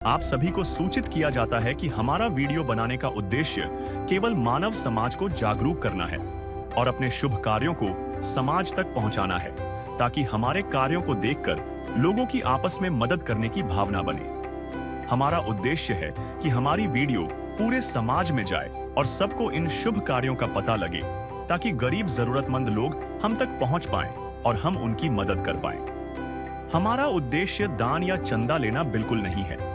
आप सभी को सूचित किया जाता है कि हमारा वीडियो बनाने का उद्देश्य केवल मानव समाज को जागरूक करना है और अपने शुभ कार्यों को समाज तक पहुंचाना है, ताकि हमारे कार्यों को देखकर लोगों की आपस में मदद करने की भावना बने। हमारा उद्देश्य है कि हमारी वीडियो पूरे समाज में जाए और सबको इन शुभ कार्यों का पता लगे, ताकि गरीब जरूरतमंद लोग हम तक पहुंच पाएं और हम उनकी मदद कर पाएं। हमारा उद्देश्य दान या चंदा लेना बिल्कुल नहीं है।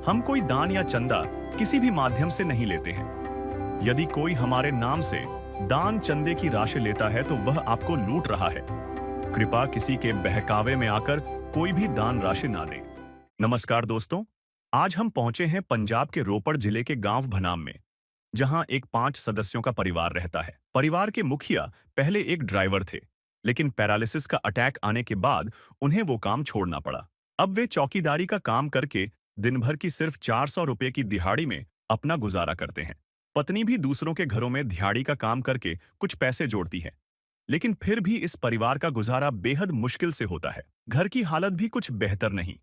हम कोई दान या चंदा किसी भी माध्यम से नहीं लेते हैं। यदि कोई हमारे नाम से दान चंदे की राशि लेता है तो वह आपको लूट रहा है। कृपया किसी के बहकावे में आकर कोई भी दान राशि ना दें। नमस्कार दोस्तों, आज हम पहुंचे हैं पंजाब के रोपड़ जिले के गांव भनाम में, जहां एक 5 सदस्यों का परिवार रहता है। परिवार के मुखिया पहले एक ड्राइवर थे, लेकिन पैरालिसिस का अटैक आने के बाद उन्हें वो काम छोड़ना पड़ा। अब वे चौकीदारी का काम करके दिन भर की सिर्फ 400 रुपए की दिहाड़ी में अपना गुजारा करते हैं। पत्नी भी दूसरों के घरों में दिहाड़ी का काम करके कुछ पैसे जोड़ती है, लेकिन फिर भी इस परिवार का गुजारा बेहद मुश्किल से होता है। घर की हालत भी कुछ बेहतर नहीं।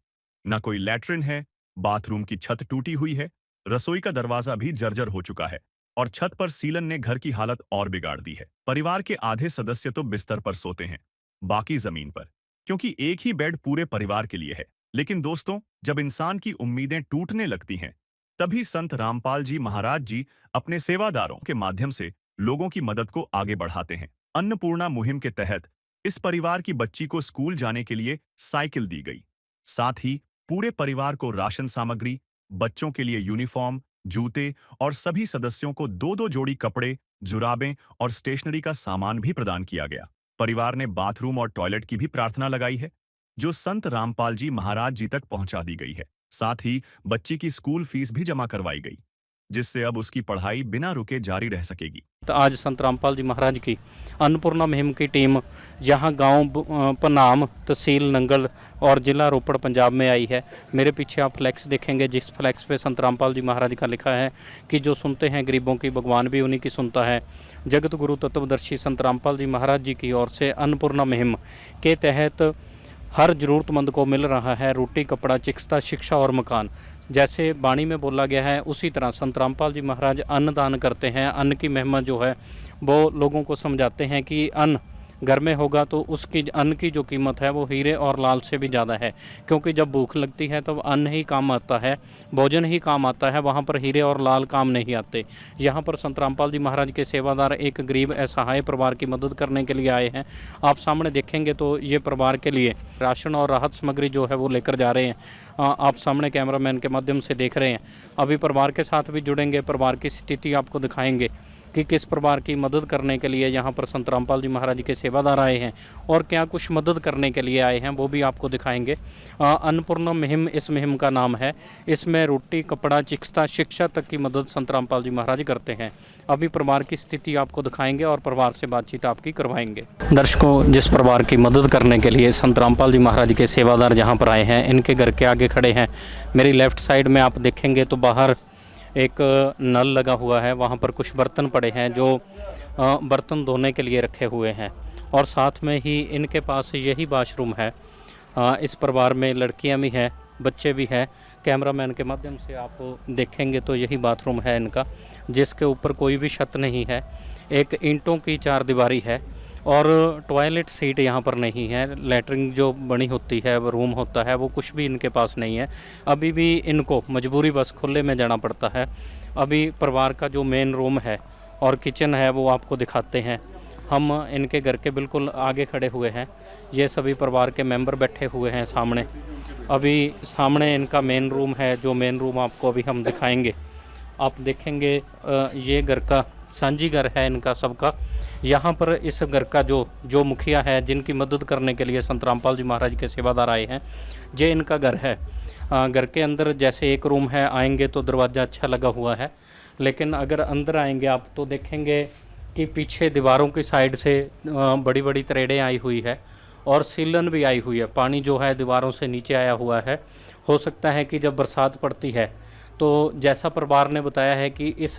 न कोई लैट्रिन है, बाथरूम की छत टूटी हुई है, रसोई का दरवाजा भी जर्जर हो चुका है और छत पर सीलन ने घर की हालत और बिगाड़ दी है। परिवार के आधे सदस्य तो बिस्तर पर सोते हैं, बाकी जमीन पर, क्योंकि एक ही बेड पूरे परिवार के लिए है। लेकिन दोस्तों, जब इंसान की उम्मीदें टूटने लगती हैं, तभी संत रामपाल जी महाराज जी अपने सेवादारों के माध्यम से लोगों की मदद को आगे बढ़ाते हैं। अन्नपूर्णा मुहिम के तहत इस परिवार की बच्ची को स्कूल जाने के लिए साइकिल दी गई। साथ ही पूरे परिवार को राशन सामग्री, बच्चों के लिए यूनिफॉर्म, जूते और सभी सदस्यों को 2-2 जोड़ी कपड़े, जुराबें और स्टेशनरी का सामान भी प्रदान किया गया। परिवार ने बाथरूम और टॉयलेट की भी प्रार्थना लगाई है, जो संत रामपाल जी महाराज जी तक पहुंचा दी गई है। साथ ही बच्ची की स्कूल फीस भी जमा करवाई गई, जिससे अब उसकी पढ़ाई बिना रुके जारी रह सकेगी। तो आज संत रामपाल जी महाराज की अन्नपूर्णा मुहिम की टीम यहाँ गांव भनाम, तहसील नंगल और जिला रोपड़ पंजाब में आई है। मेरे पीछे आप फ्लैक्स देखेंगे, जिस फ्लैक्स पे संत रामपाल जी महाराज का लिखा है कि जो सुनते हैं गरीबों की, भगवान भी उन्हीं की सुनता है। जगत गुरु तत्वदर्शी संत रामपाल जी महाराज जी की ओर से अन्नपूर्णा मुहिम के तहत हर ज़रूरतमंद को मिल रहा है रोटी, कपड़ा, चिकित्सा, शिक्षा और मकान। जैसे बाणी में बोला गया है, उसी तरह संत रामपाल जी महाराज अन्नदान करते हैं। अन्न की महिमा जो है वो लोगों को समझाते हैं कि अन्न घर में होगा तो उसकी अन्न की जो कीमत है वो हीरे और लाल से भी ज़्यादा है, क्योंकि जब भूख लगती है तब अन्न ही काम आता है, भोजन ही काम आता है, वहाँ पर हीरे और लाल काम नहीं आते। यहाँ पर संत रामपाल जी महाराज के सेवादार एक गरीब असहाय परिवार की मदद करने के लिए आए हैं। आप सामने देखेंगे तो ये परिवार के लिए राशन और राहत सामग्री जो है वो लेकर जा रहे हैं। आप सामने कैमरामैन के माध्यम से देख रहे हैं। अभी परिवार के साथ भी जुड़ेंगे, परिवार की स्थिति आपको दिखाएंगे कि किस प्रकार की मदद करने के लिए यहाँ पर संत रामपाल जी महाराज के सेवादार आए हैं और क्या कुछ मदद करने के लिए आए हैं वो भी आपको दिखाएंगे। अन्नपूर्णा मुहिम इस मुहिम का नाम है। इसमें रोटी, कपड़ा, चिकित्सा, शिक्षा तक की मदद संत रामपाल जी महाराज करते हैं। अभी परिवार की स्थिति आपको दिखाएंगे और परिवार से बातचीत आपकी करवाएंगे। दर्शकों, जिस परिवार की मदद करने के लिए संत रामपाल जी महाराज के सेवादार जहाँ पर आए हैं, इनके घर के आगे खड़े हैं। मेरी लेफ्ट साइड में आप देखेंगे तो बाहर एक नल लगा हुआ है, वहाँ पर कुछ बर्तन पड़े हैं जो बर्तन धोने के लिए रखे हुए हैं और साथ में ही इनके पास यही वॉशरूम है। इस परिवार में लड़कियां भी हैं, बच्चे भी हैं। कैमरामैन के माध्यम से आप देखेंगे तो यही बाथरूम है इनका, जिसके ऊपर कोई भी छत नहीं है। एक ईंटों की 4 दीवारी है और टॉयलेट सीट यहाँ पर नहीं है। लैट्रिन जो बनी होती है, वो रूम होता है, वो कुछ भी इनके पास नहीं है। अभी भी इनको मजबूरी बस खुले में जाना पड़ता है। अभी परिवार का जो मेन रूम है और किचन है वो आपको दिखाते हैं। हम इनके घर के बिल्कुल आगे खड़े हुए हैं। ये सभी परिवार के मेंबर बैठे हुए हैं सामने। अभी सामने इनका मेन रूम है, जो मेन रूम आपको अभी हम दिखाएंगे। आप देखेंगे ये घर का सांझी घर है इनका सबका। यहाँ पर इस घर का जो मुखिया है, जिनकी मदद करने के लिए संत रामपाल जी महाराज के सेवादार आए हैं, ये इनका घर है। घर के अंदर जैसे एक रूम है, आएंगे तो दरवाज़ा अच्छा लगा हुआ है, लेकिन अगर अंदर आएंगे आप तो देखेंगे कि पीछे दीवारों की साइड से बड़ी बड़ी तरेड़ें आई हुई है और सीलन भी आई हुई है। पानी जो है दीवारों से नीचे आया हुआ है। हो सकता है कि जब बरसात पड़ती है तो जैसा परिवार ने बताया है कि इस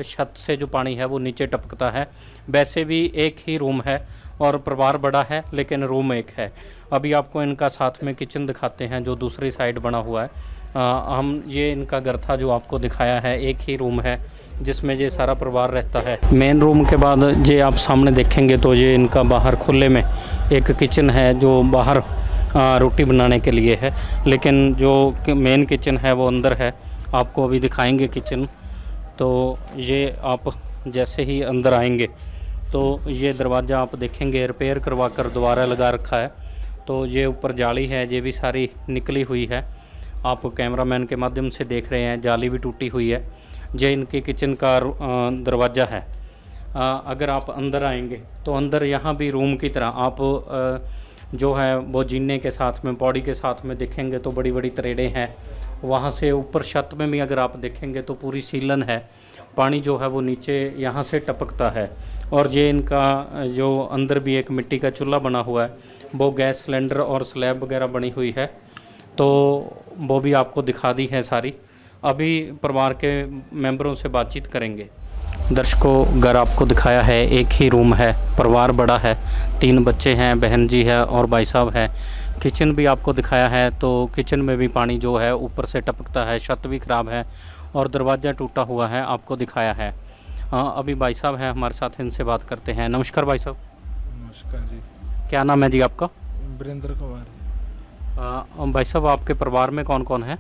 छत से जो पानी है वो नीचे टपकता है। वैसे भी एक ही रूम है और परिवार बड़ा है, लेकिन रूम एक है। अभी आपको इनका साथ में किचन दिखाते हैं जो दूसरी साइड बना हुआ है। हम ये इनका घर था जो आपको दिखाया है, एक ही रूम है जिसमें ये सारा परिवार रहता है। मेन रूम के बाद ये आप सामने देखेंगे तो ये इनका बाहर खुले में एक किचन है जो बाहर रोटी बनाने के लिए है, लेकिन जो मेन किचन है वो अंदर है। आपको अभी दिखाएंगे किचन। तो ये आप जैसे ही अंदर आएंगे तो ये दरवाज़ा आप देखेंगे रिपेयर करवा कर दोबारा लगा रखा है। तो ये ऊपर जाली है, ये भी सारी निकली हुई है, आप कैमरामैन के माध्यम से देख रहे हैं, जाली भी टूटी हुई है। ये इनकी किचन का दरवाज़ा है। अगर आप अंदर आएंगे तो अंदर यहाँ भी रूम की तरह आप जो है वो जीने के साथ में, पौड़ी के साथ में देखेंगे तो बड़ी बड़ी तरेड़ें हैं। वहाँ से ऊपर छत में भी अगर आप देखेंगे तो पूरी सीलन है, पानी जो है वो नीचे यहाँ से टपकता है। और ये इनका जो अंदर भी एक मिट्टी का चूल्हा बना हुआ है, वो गैस सिलेंडर और स्लैब वगैरह बनी हुई है, तो वो भी आपको दिखा दी है सारी। अभी परिवार के मेंबरों से बातचीत करेंगे। दर्शकों, घर आपको दिखाया है, एक ही रूम है, परिवार बड़ा है, 3 बच्चे हैं, बहन जी है और भाई साहब है। किचन भी आपको दिखाया है, तो किचन में भी पानी जो है ऊपर से टपकता है, छत भी ख़राब है और दरवाज़ा टूटा हुआ है, आपको दिखाया है। अभी भाई साहब हैं हमारे साथ, इनसे बात करते हैं। नमस्कार भाई साहब। नमस्कार जी। क्या नाम है जी आपका? वीरेंद्र कुमार। भाई साहब, आपके परिवार में कौन कौन है?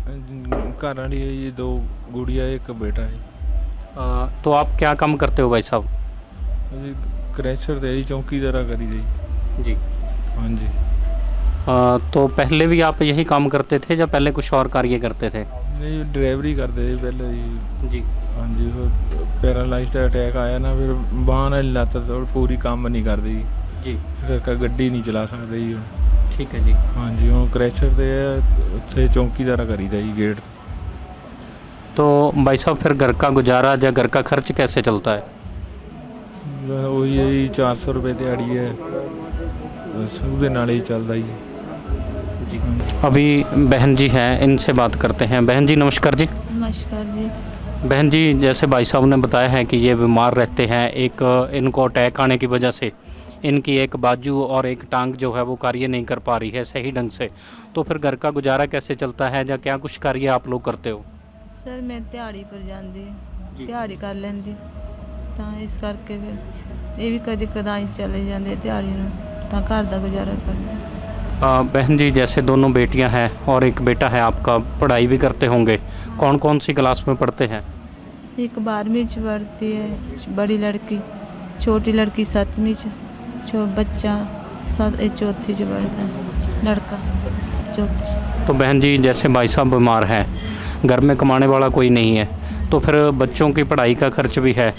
घर वाली है, ये 2 गुड़िया, एक बेटा है। तो आप क्या काम करते हो भाई साहब? जी क्रैशर दे चौकीदारा करी दे जी। हाँ जी। तो पहले भी आप यही काम करते थे या पहले कुछ और कार्य करते थे? नहीं, ड्राइवरी करते थे पहले जी। जी। हाँ जी, फिर पैरालाइज का अटैक आया ना, फिर बांह नहीं लाता तो पूरी काम नहीं करती जी। फिर गड्डी नहीं चला सकते जी। ठीक है जी। हाँ जी, हम क्रैशर दे उत्थे चौकीदारा करी दा जी गेट। तो भाई साहब, फिर घर का गुजारा या घर का खर्च कैसे चलता है? वही है जी, 400 रुपये दिहाड़ी है, बस उसदे नाल ही चलता जी। जी। अभी बहन जी हैं, इनसे बात करते हैं। बहन जी नमस्कार जी। नमस्कार जी। बहन जी, जैसे भाई साहब ने बताया है कि ये बीमार रहते हैं, एक इनको अटैक आने की वजह से इनकी एक बाजू और एक टांग जो है वो कार्य नहीं कर पा रही है सही ढंग से, तो फिर घर का गुजारा कैसे चलता है या क्या कुछ कार्य आप लोग करते हो? सर मैं दिहाड़ी पर जाती, जी। दिहाड़ी कर लेंदी, ਤਾਂ ਇਸ ਕਰਕੇ ਫਿਰ ਇਹ ਵੀ ਕਦੀ ਕਦਾਈ ਚਲੇ ਜਾਂਦੇ ਦਿਹਾੜੀ ਨੂੰ, ਤਾਂ ਘਰ ਦਾ ਗੁਜ਼ਾਰਾ ਕਰਦੇ। बहन जी, जैसे दोनों बेटियां हैं और एक बेटा है आपका, पढ़ाई भी करते होंगे, कौन कौन सी क्लास में पढ़ते हैं? एक 12वीं च पढ़ती है बड़ी लड़की, छोटी लड़की 7वीं च, बच्चा 4थी च पढ़ता है, लड़का 4थी। तो बहन जी, जैसे भाई साहब बीमार हैं, घर में कमाने वाला कोई नहीं है, तो फिर बच्चों की पढ़ाई का खर्च भी है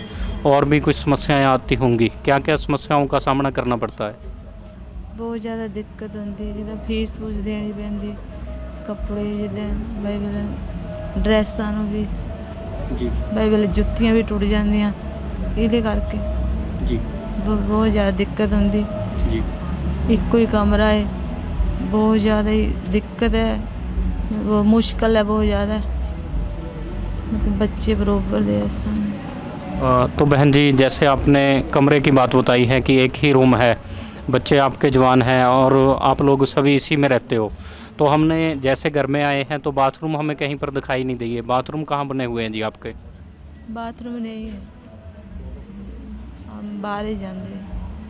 और भी कुछ समस्याएं आती होंगी, क्या क्या समस्याओं का सामना करना पड़ता है? बहुत ज़्यादा दिक्कत होती, जिदा फीस फूस देनी पैंदी, कपड़े जिदा बाई ड्रैसां नूं भी जी। बाई जुत्तियां भी टुट जांदियां, इहदे करके जी। बहुत ज़्यादा दिक्कत होती। जी। इक्को ही कमरा है, बहुत ज़्यादा ही दिक्कत है, वो मुश्किल है बहुत ज़्यादा, मतलब बच्चे बरोबर दे सामने। तो बहन जी, जैसे आपने कमरे की बात बताई है कि एक ही रूम है, बच्चे आपके जवान हैं और आप लोग सभी इसी में रहते हो, तो हमने जैसे घर में आए हैं तो बाथरूम हमें कहीं पर दिखाई नहीं दिए, बाथरूम कहाँ बने हुए हैं जी आपके? बाथरूम नहीं है, हम बाहर ही जाते हैं,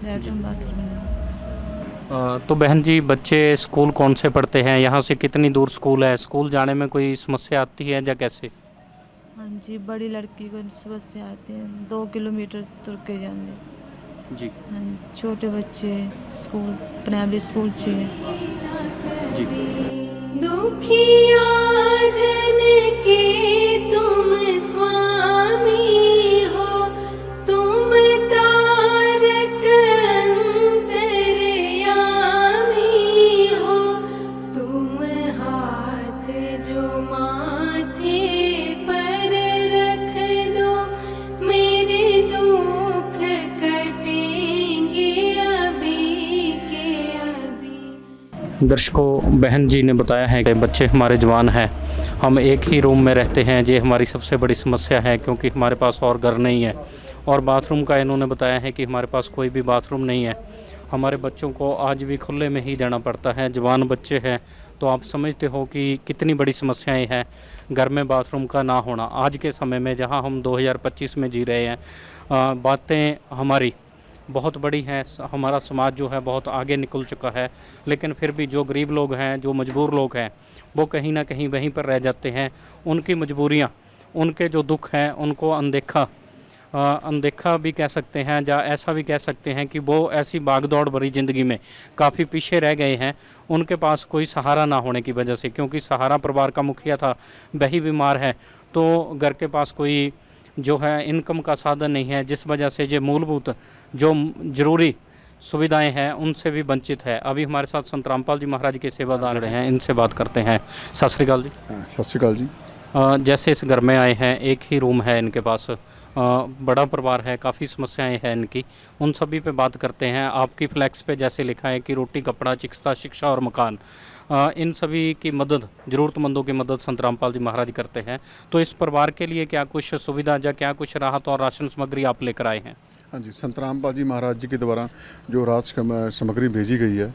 लैट्रिन बाथरूम नहीं। तो बहन जी, बच्चे स्कूल कौन से पढ़ते हैं, यहाँ से कितनी दूर स्कूल है, स्कूल जाने में कोई समस्या आती है या कैसे? हाँ जी, बड़ी लड़की को समस्या आती है, 2 किलोमीटर तुर के जाते जी। हाँ, छोटे बच्चे स्कूल प्राइमरी स्कूल च जी। दुखिया जन के तुम स्वामी हो, तुम तारक अंतर्यामी हो, तुम हाथ जो माथे पर रख दो, मेरे दुख कटेंगे अभी के अभी। दर्शकों, बहन जी ने बताया है कि बच्चे हमारे जवान हैं, हम एक ही रूम में रहते हैं, ये हमारी सबसे बड़ी समस्या है क्योंकि हमारे पास और घर नहीं है। और बाथरूम का इन्होंने बताया है कि हमारे पास कोई भी बाथरूम नहीं है, हमारे बच्चों को आज भी खुले में ही देना पड़ता है, जवान बच्चे हैं तो आप समझते हो कि कितनी बड़ी समस्याएं हैं घर में बाथरूम का ना होना। आज के समय में जहां हम 2025 में जी रहे हैं, बातें हमारी बहुत बड़ी हैं, हमारा समाज जो है बहुत आगे निकल चुका है, लेकिन फिर भी जो गरीब लोग हैं, जो मजबूर लोग हैं, वो कहीं ना कहीं वहीं पर रह जाते हैं। उनकी मजबूरियाँ, उनके जो दुख हैं, उनको अनदेखा भी कह सकते हैं, या ऐसा भी कह सकते हैं कि वो ऐसी भागदौड़ भरी ज़िंदगी में काफ़ी पीछे रह गए हैं। उनके पास कोई सहारा ना होने की वजह से, क्योंकि सहारा परिवार का मुखिया था, वही बीमार है, तो घर के पास कोई जो है इनकम का साधन नहीं है, जिस वजह से जो मूलभूत जो ज़रूरी सुविधाएं हैं उनसे भी वंचित है। अभी हमारे साथ संत रामपाल जी महाराज के सेवादार हैं, इनसे बात करते हैं। सत श्री अकाल जी। सत श्री अकाल जी। जैसे इस घर में आए हैं, एक ही रूम है इनके पास, बड़ा परिवार है, काफ़ी समस्याएं हैं इनकी, उन सभी पे बात करते हैं। आपकी फ्लैक्स पे जैसे लिखा है कि रोटी, कपड़ा, चिकित्सा, शिक्षा और मकान, इन सभी की मदद, ज़रूरतमंदों की मदद संत रामपाल जी महाराज करते हैं। तो इस परिवार के लिए क्या कुछ सुविधा या क्या कुछ राहत और राशन सामग्री आप लेकर आए हैं? हाँ जी, संत रामपाल जी महाराज जी के द्वारा जो राशन सामग्री भेजी गई है,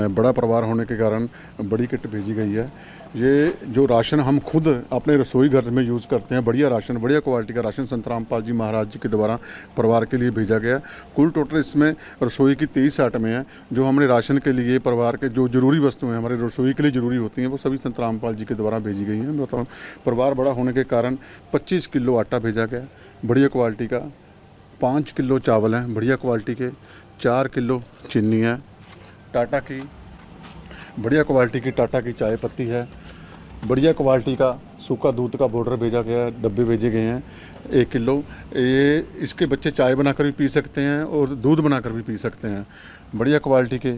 बड़ा परिवार होने के कारण बड़ी किट भेजी गई है। ये जो राशन हम खुद अपने रसोई घर में यूज़ करते हैं, बढ़िया राशन, बढ़िया क्वालिटी का राशन संत रामपाल जी महाराज जी के द्वारा परिवार के लिए भेजा गया है। कुल टोटल इसमें रसोई की 23 आइटमें हैं, जो हमने राशन के लिए परिवार के जो ज़रूरी वस्तुएं हमारे रसोई के लिए ज़रूरी होती हैं, वो सभी संत रामपाल जी के द्वारा भेजी गई हैं। बताऊँ, परिवार बड़ा होने के कारण 25 किलो आटा भेजा गया, बढ़िया क्वालिटी का। 5 किलो चावल हैं बढ़िया क्वालिटी के, 4 किलो चीनी है, टाटा की बढ़िया क्वालिटी की टाटा की चाय पत्ती है, बढ़िया क्वालिटी का सूखा दूध का पाउडर भेजा गया है, डब्बे भेजे गए हैं 1 किलो। ये इसके बच्चे चाय बनाकर भी पी सकते हैं और दूध बनाकर भी पी सकते हैं। बढ़िया क्वालिटी के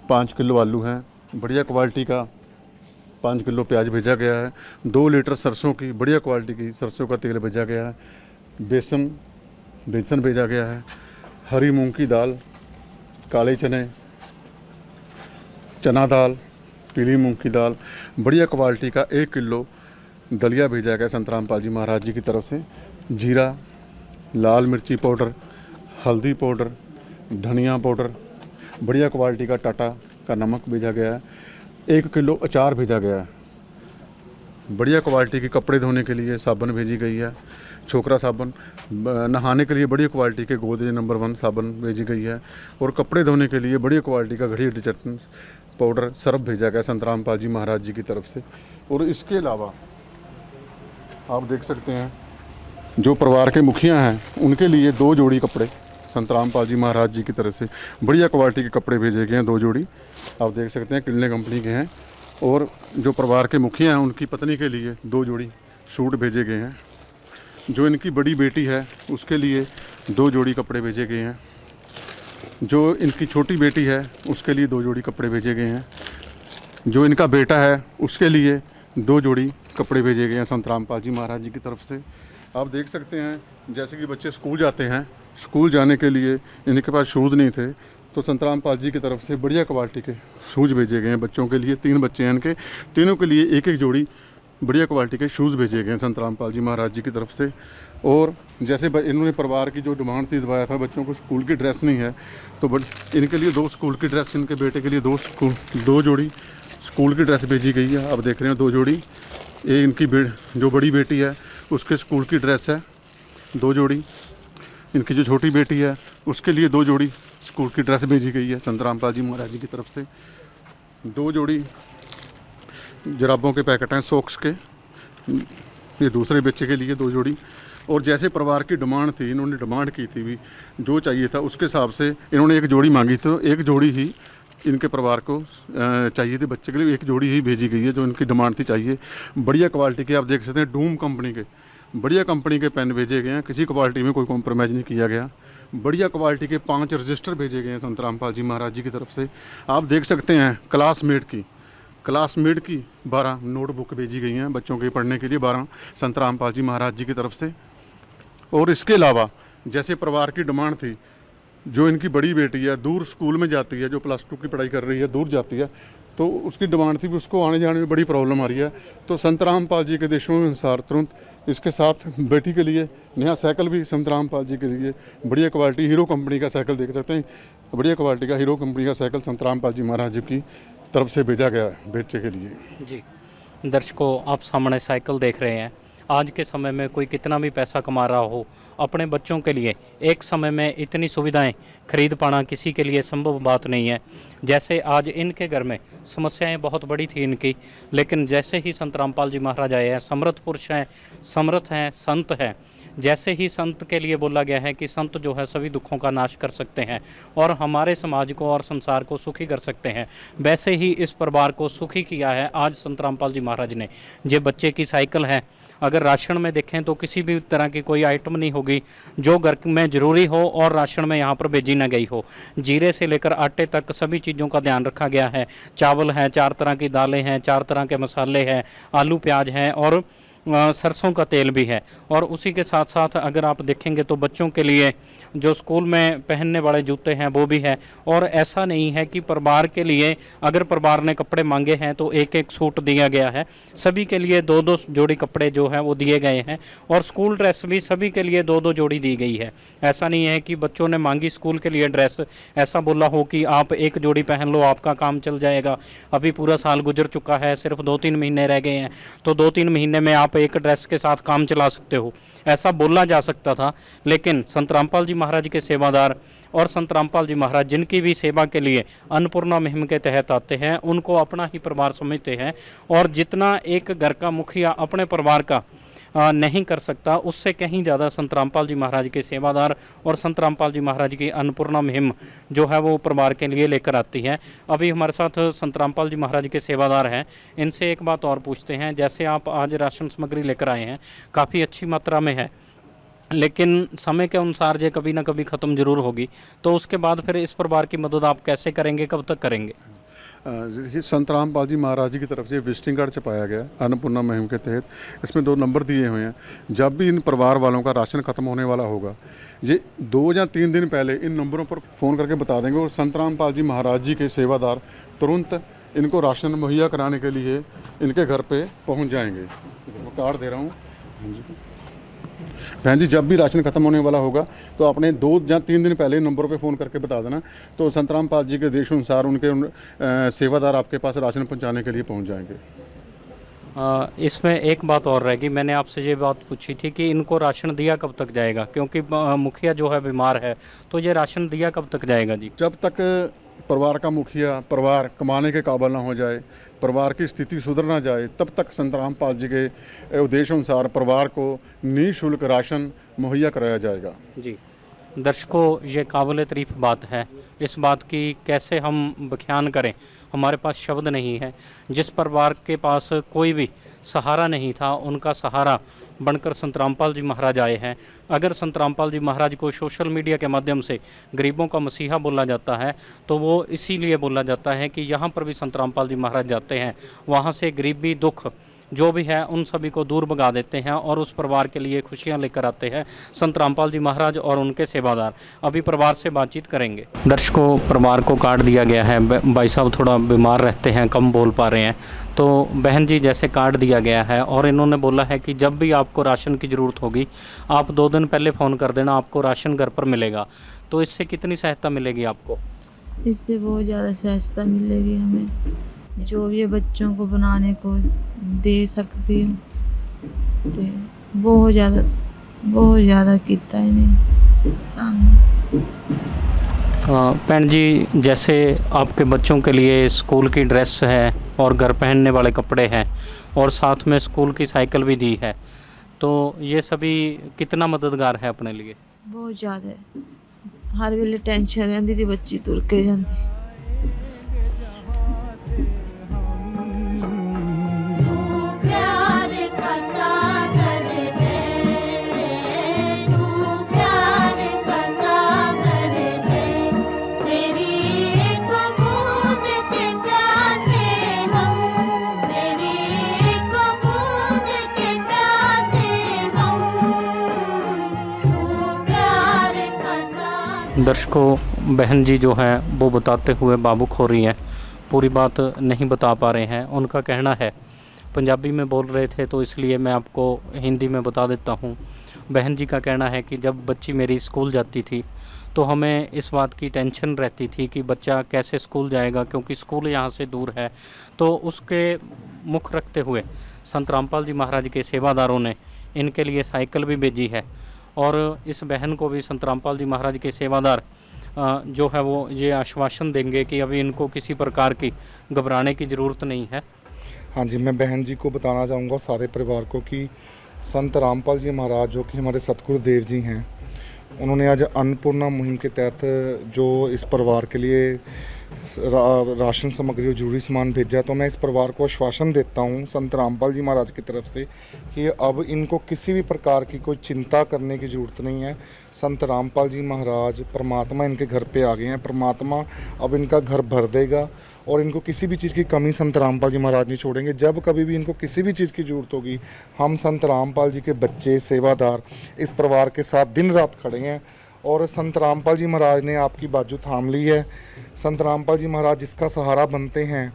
5 किलो आलू हैं, बढ़िया क्वालिटी का 5 किलो प्याज भेजा गया है, 2 लीटर सरसों की बढ़िया क्वालिटी की सरसों का तेल भेजा गया है, बेसन भेजा गया है, हरी मूंग की दाल, काले चने, चना दाल, पीली मूंग की दाल, बढ़िया क्वालिटी का 1 किलो दलिया भेजा गया संत रामपाल जी महाराज जी की तरफ से। जीरा, लाल मिर्ची पाउडर, हल्दी पाउडर, धनिया पाउडर, बढ़िया क्वालिटी का टाटा का नमक भेजा गया है। 1 किलो अचार भेजा गया है। बढ़िया क्वालिटी के कपड़े धोने के लिए साबुन भेजी गई है, छोकरा साबुन। नहाने के लिए बढ़िया क्वालिटी के गोदरेज नंबर 1 साबुन भेजी गई है, और कपड़े धोने के लिए बढ़िया क्वालिटी का घड़ी डिटर्जेंट पाउडर सर्फ भेजा गया संत रामपाल जी महाराज जी की तरफ से। और इसके अलावा आप देख सकते हैं, जो परिवार के मुखिया हैं उनके लिए 2 जोड़ी कपड़े संत रामपाल जी महाराज जी की तरफ से बढ़िया क्वालिटी के कपड़े भेजे गए हैं, 2 जोड़ी आप देख सकते हैं, किलने कंपनी के हैं। और जो परिवार के मुखिया हैं उनकी पत्नी के लिए 2 जोड़ी सूट भेजे गए हैं। जो इनकी बड़ी बेटी है उसके लिए 2 जोड़ी कपड़े भेजे गए हैं। जो इनकी छोटी बेटी है उसके लिए 2 जोड़ी कपड़े भेजे गए हैं। जो इनका बेटा है उसके लिए 2 जोड़ी कपड़े भेजे गए हैं संत रामपाल जी महाराज जी की तरफ से। आप देख सकते हैं, जैसे कि बच्चे स्कूल जाते हैं, स्कूल जाने के लिए इनके पास शूज़ नहीं थे, तो संत रामपाल जी की तरफ से बढ़िया क्वालिटी के शूज़ भेजे गए हैं बच्चों के लिए। 3 बच्चे हैं इनके, तीनों के लिए 1-1 जोड़ी बढ़िया क्वालिटी के शूज़ भेजे गए हैं संत रामपाल जी महाराज जी की तरफ से। और जैसे इन्होंने परिवार की जो डिमांड थी, दबाया था बच्चों को स्कूल की ड्रेस नहीं है, तो इनके लिए 2 स्कूल की ड्रेस, इनके बेटे के लिए 2 जोड़ी स्कूल की ड्रेस भेजी गई है। आप देख रहे हैं 2 जोड़ी। ये इनकी जो बड़ी बेटी है उसके स्कूल की ड्रेस है 2 जोड़ी। इनकी जो छोटी बेटी है उसके लिए 2 जोड़ी स्कूल की ड्रेस भेजी गई है संत रामपाल जी महाराज जी की तरफ से। 2 जोड़ी जराबों के पैकेट हैं सॉक्स के, ये दूसरे बच्चे के लिए 2 जोड़ी। और जैसे परिवार की डिमांड थी, इन्होंने डिमांड की थी भी जो चाहिए था उसके हिसाब से इन्होंने 1 जोड़ी मांगी, तो 1 जोड़ी ही इनके परिवार को चाहिए थी, बच्चे के लिए 1 जोड़ी ही भेजी गई है जो इनकी डिमांड थी चाहिए। बढ़िया क्वालिटी के आप देख सकते हैं, डूम कंपनी के बढ़िया कंपनी के पेन भेजे गए हैं, किसी क्वालिटी में कोई कॉम्प्रोमाइज़ नहीं किया गया। बढ़िया क्वालिटी के 5 रजिस्टर भेजे गए हैं संत रामपाल जी महाराज जी की तरफ से। आप देख सकते हैं क्लासमेट की 12 नोटबुक भेजी गई हैं बच्चों के पढ़ने के लिए, 12 संत रामपाल जी महाराज जी की तरफ से। और इसके अलावा जैसे परिवार की डिमांड थी, जो इनकी बड़ी बेटी है दूर स्कूल में जाती है, जो +2 की पढ़ाई कर रही है, दूर जाती है, तो उसकी डिमांड थी कि उसको आने जाने में बड़ी प्रॉब्लम आ रही है, तो संत रामपाल जी के देशों में अनुसार तुरंत इसके साथ बेटी के लिए नया साइकिल भी संत रामपाल जी के लिए बढ़िया क्वालिटी हीरो कंपनी का साइकिल देख सकते हैं, बढ़िया क्वालिटी का हीरो कंपनी का साइकिल संत रामपाल जी महाराज जी की तरफ से भेजा गया है बेटे के लिए। जी दर्शकों, आप सामने साइकिल देख रहे हैं। आज के समय में कोई कितना भी पैसा कमा रहा हो, अपने बच्चों के लिए एक समय में इतनी सुविधाएं खरीद पाना किसी के लिए संभव बात नहीं है। जैसे आज इनके घर में समस्याएं बहुत बड़ी थी इनकी, लेकिन जैसे ही संत रामपाल जी महाराज आए हैं, समर्थ पुरुष हैं, समर्थ हैं, संत हैं। जैसे ही संत के लिए बोला गया है कि संत जो है सभी दुखों का नाश कर सकते हैं और हमारे समाज को और संसार को सुखी कर सकते हैं, वैसे ही इस परिवार को सुखी किया है आज संत रामपाल जी महाराज ने। ये बच्चे की साइकिल है। अगर राशन में देखें तो किसी भी तरह की कोई आइटम नहीं होगी जो घर में ज़रूरी हो और राशन में यहाँ पर भेजी ना गई हो। जीरे से लेकर आटे तक सभी चीज़ों का ध्यान रखा गया है। चावल है, 4 तरह की दालें हैं, 4 तरह के मसाले हैं, आलू प्याज हैं और सरसों का तेल भी है। और उसी के साथ साथ अगर आप देखेंगे तो बच्चों के लिए जो स्कूल में पहनने वाले जूते हैं वो भी है। और ऐसा नहीं है कि परिवार के लिए अगर परिवार ने कपड़े मांगे हैं तो एक एक सूट दिया गया है, सभी के लिए 2-2 जोड़ी कपड़े जो हैं वो दिए गए हैं। और स्कूल ड्रेस भी सभी के लिए 2-2 जोड़ी दी गई है। ऐसा नहीं है कि बच्चों ने मांगी स्कूल के लिए ड्रेस, ऐसा बोला हो कि आप एक जोड़ी पहन लो आपका काम चल जाएगा, अभी पूरा साल गुजर चुका है, सिर्फ 2-3 महीने रह गए हैं, तो 2-3 महीने में आप एक ड्रेस के साथ काम चला सकते हो, ऐसा बोला जा सकता था। लेकिन संत रामपाल जी महाराज के सेवादार और संत रामपाल जी महाराज जिनकी भी सेवा के लिए अन्नपूर्णा मुहिम के तहत आते हैं, उनको अपना ही परिवार समझते हैं। और जितना एक घर का मुखिया अपने परिवार का नहीं कर सकता, उससे कहीं ज़्यादा संत रामपाल जी महाराज के सेवादार और संत रामपाल जी महाराज की अन्नपूर्णा मुहिम जो है वो परिवार के लिए लेकर आती है। अभी हमारे साथ संत रामपाल जी महाराज के सेवादार हैं, इनसे एक बात और पूछते हैं। जैसे आप आज राशन सामग्री लेकर आए हैं, काफ़ी अच्छी मात्रा में है, लेकिन समय के अनुसार ये कभी ना कभी ख़त्म जरूर होगी, तो उसके बाद फिर इस परिवार की मदद आप कैसे करेंगे, कब तक करेंगे? संत रामपाल जी महाराज जी की तरफ से विजिटिंग कार्ड छपाया गया अन्नपूर्णा मुहिम के तहत। इसमें 2 नंबर दिए हुए हैं। जब भी इन परिवार वालों का राशन खत्म होने वाला होगा, ये 2 या 3 दिन पहले इन नंबरों पर फ़ोन करके बता देंगे और संत रामपाल जी महाराज जी के सेवादार तुरंत इनको राशन मुहैया कराने के लिए इनके घर पे पहुंच जाएंगे। मैं कार्ड दे रहा हूँ बहन जी। जब भी राशन खत्म होने वाला होगा तो आपने 2 या 3 दिन पहले नंबरों पे फ़ोन करके बता देना, तो संत रामपाल जी के देश अनुसार उनके सेवादार आपके पास राशन पहुंचाने के लिए पहुंच जाएंगे। इसमें एक बात और रहेगी, मैंने आपसे ये बात पूछी थी कि इनको राशन दिया कब तक जाएगा, क्योंकि मुखिया जो है बीमार है, तो ये राशन दिया कब तक जाएगा जी? जब तक परिवार का मुखिया परिवार कमाने के काबिल ना हो जाए, परिवार की स्थिति सुधर ना जाए, तब तक संत रामपाल जी के उद्देश्य अनुसार परिवार को निःशुल्क राशन मुहैया कराया जाएगा। जी दर्शकों, ये काबिल तारीफ बात है। इस बात की कैसे हम बयान करें, हमारे पास शब्द नहीं है। जिस परिवार के पास कोई भी सहारा नहीं था, उनका सहारा बनकर संत रामपाल जी महाराज आए हैं। अगर संत रामपाल जी महाराज को सोशल मीडिया के माध्यम से गरीबों का मसीहा बोला जाता है, तो वो इसीलिए बोला जाता है कि यहाँ पर भी संत रामपाल जी महाराज जाते हैं, वहाँ से गरीबी दुख जो भी है उन सभी को दूर भगा देते हैं और उस परिवार के लिए खुशियां लेकर आते हैं संत रामपाल जी महाराज और उनके सेवादार। अभी परिवार से बातचीत करेंगे। दर्शकों, परिवार को कार्ड दिया गया है। भाई साहब थोड़ा बीमार रहते हैं, कम बोल पा रहे हैं, तो बहन जी जैसे कार्ड दिया गया है और इन्होंने बोला है कि जब भी आपको राशन की ज़रूरत होगी आप 2 दिन पहले फ़ोन कर देना, आपको राशन घर पर मिलेगा। तो इससे कितनी सहायता मिलेगी आपको? इससे बहुत ज़्यादा सहायता मिलेगी हमें, जो भी बच्चों को बनाने को दे सकती हूँ, तो बहुत ज़्यादा किता है नहीं। भैन जी, जैसे आपके बच्चों के लिए स्कूल की ड्रेस है और घर पहनने वाले कपड़े हैं और साथ में स्कूल की साइकिल भी दी है, तो ये सभी कितना मददगार है अपने लिए? बहुत ज़्यादा। हर वेले टेंशन रहती थी बच्ची तुर के जाती। दर्शकों, बहन जी जो हैं वो बताते हुए भावुक हो रही हैं, पूरी बात नहीं बता पा रहे हैं। उनका कहना है, पंजाबी में बोल रहे थे तो इसलिए मैं आपको हिंदी में बता देता हूँ। बहन जी का कहना है कि जब बच्ची मेरी स्कूल जाती थी तो हमें इस बात की टेंशन रहती थी कि बच्चा कैसे स्कूल जाएगा, क्योंकि स्कूल यहाँ से दूर है। तो उसके मुख रखते हुए संत रामपाल जी महाराज के सेवादारों ने इनके लिए साइकिल भी भेजी है, और इस बहन को भी संत रामपाल जी महाराज के सेवादार जो है वो ये आश्वासन देंगे कि अभी इनको किसी प्रकार की घबराने की ज़रूरत नहीं है। हाँ जी, मैं बहन जी को बताना चाहूँगा सारे परिवार को कि संत रामपाल जी महाराज जो कि हमारे सतगुरु देव जी हैं, उन्होंने आज अन्नपूर्णा मुहिम के तहत जो इस परिवार के लिए राशन सामग्री और जरूरी सामान भेजा, तो मैं इस परिवार को आश्वासन देता हूँ संत रामपाल जी महाराज की तरफ से कि अब इनको किसी भी प्रकार की कोई चिंता करने की ज़रूरत नहीं है। संत रामपाल जी महाराज परमात्मा इनके घर पे आ गए हैं, परमात्मा अब इनका घर भर देगा और इनको किसी भी चीज़ की कमी संत रामपाल जी महाराज नहीं छोड़ेंगे। जब कभी भी इनको किसी भी चीज़ की ज़रूरत होगी, हम संत रामपाल जी के बच्चे सेवादार इस परिवार के साथ दिन रात खड़े हैं और संत रामपाल जी महाराज ने आपकी बाजू थाम ली है। संत रामपाल जी महाराज जिसका सहारा बनते हैं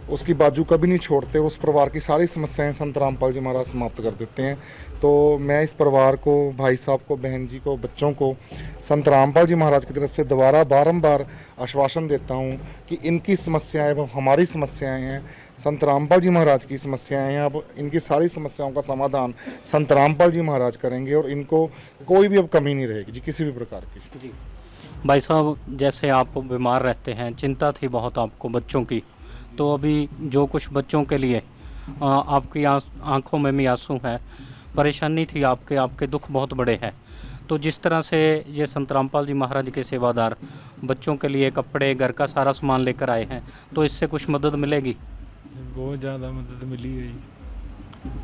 उसकी बाजू कभी नहीं छोड़ते, उस परिवार की सारी समस्याएं संत रामपाल जी महाराज समाप्त कर देते हैं। तो मैं इस परिवार को, भाई साहब को, बहन जी को, बच्चों को संत रामपाल जी महाराज की तरफ से दोबारा बारंबार आश्वासन देता हूं कि इनकी समस्याएं अब हमारी समस्याएं हैं, संत रामपाल जी महाराज की समस्याएं हैं। अब इनकी सारी समस्याओं का समाधान संत रामपाल जी महाराज करेंगे और इनको कोई भी अब कमी नहीं रहेगी जी, किसी भी प्रकार की। जी भाई साहब, जैसे आप बीमार रहते हैं, चिंता थी बहुत आपको बच्चों की, तो अभी जो कुछ बच्चों के लिए आपकी आंखों में भी आंसू है, परेशानी थी आपके दुख बहुत बड़े हैं, तो जिस तरह से ये संत रामपाल जी महाराज के सेवादार बच्चों के लिए कपड़े, घर का सारा सामान लेकर आए हैं, तो इससे कुछ मदद मिलेगी? बहुत ज़्यादा मदद मिली है जी,